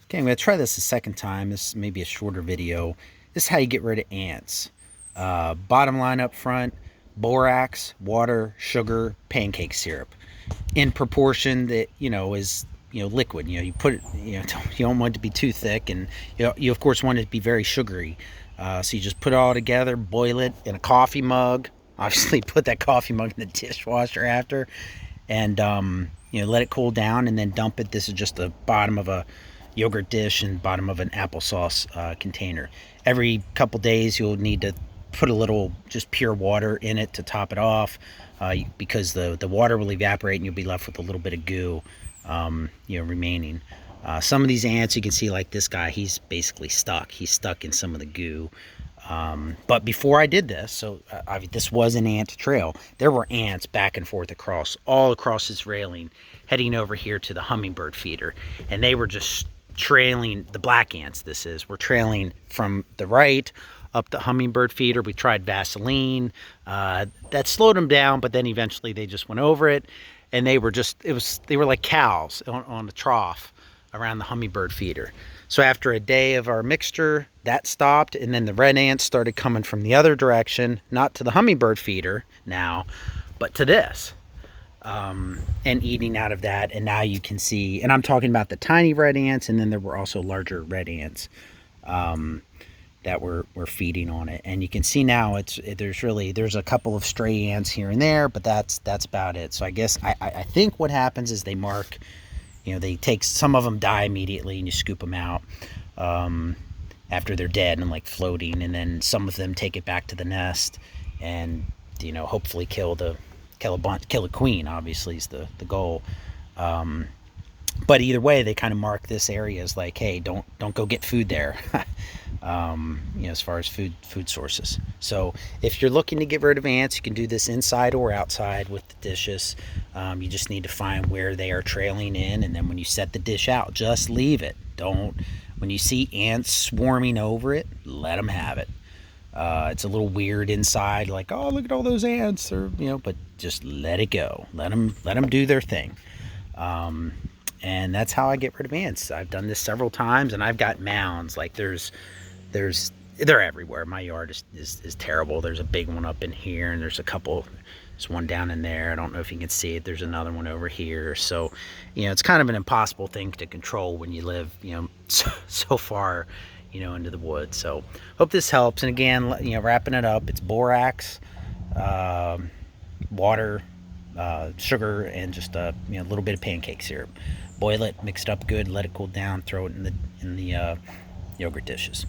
Okay, I'm going to try this a second time. This may be a shorter video. This is how you get rid of ants. Bottom line up front, borax, water, sugar, pancake syrup. In proportion that, is, liquid. You put it, you don't want it to be too thick, and you of course want it to be very sugary. So you just put it all together, boil it in a coffee mug. Obviously, put that coffee mug in the dishwasher after, and let it cool down, and then dump it. This is just the bottom of a yogurt dish and bottom of an applesauce container. Every couple days you'll need to put a little just pure water in it to top it off, because the water will evaporate and you'll be left with a little bit of goo remaining. Some of these ants, you can see, like this guy, he's basically stuck. He's stuck in some of the goo. But before I did this, so this was an ant trail. There were ants back and forth all across this railing, heading over here to the hummingbird feeder. And they were just trailing, the black ants were trailing from the right up the hummingbird feeder. We tried Vaseline. That slowed them down, but then eventually they just went over it. And they were like cows on the trough around the hummingbird feeder. So after a day of our mixture, that stopped, and then the red ants started coming from the other direction, not to the hummingbird feeder now, but to this, and eating out of that. And now you can see, and I'm talking about the tiny red ants, and then there were also larger red ants that were feeding on it. And you can see now there's a couple of stray ants here and there, but that's about it. So I guess I think what happens is they mark. They take, some of them die immediately and you scoop them out after they're dead and like floating, and then some of them take it back to the nest and hopefully kill a queen. Obviously is the goal. But either way, they kind of mark this area as like, hey, don't go get food there. As far as food sources. So if you're looking to get rid of ants, you can do this inside or outside with the dishes. You just need to find where they are trailing in, and then when you set the dish out, just leave it. When you see ants swarming over it, let them have it. It's a little weird inside, like, oh, look at all those ants, or but just let it go. Let them do their thing. And that's how I get rid of ants. I've done this several times, and I've got mounds. Like they're everywhere. My yard is terrible. There's a big one up in here, and there's one down in there. I don't know if you can see it. There's another one over here. So, it's kind of an impossible thing to control when you live, so far, into the woods. So hope this helps. And again, wrapping it up, it's borax, water, sugar, and just a little bit of pancake syrup. Boil it, mix it up good, let it cool down, throw it in the yogurt dishes.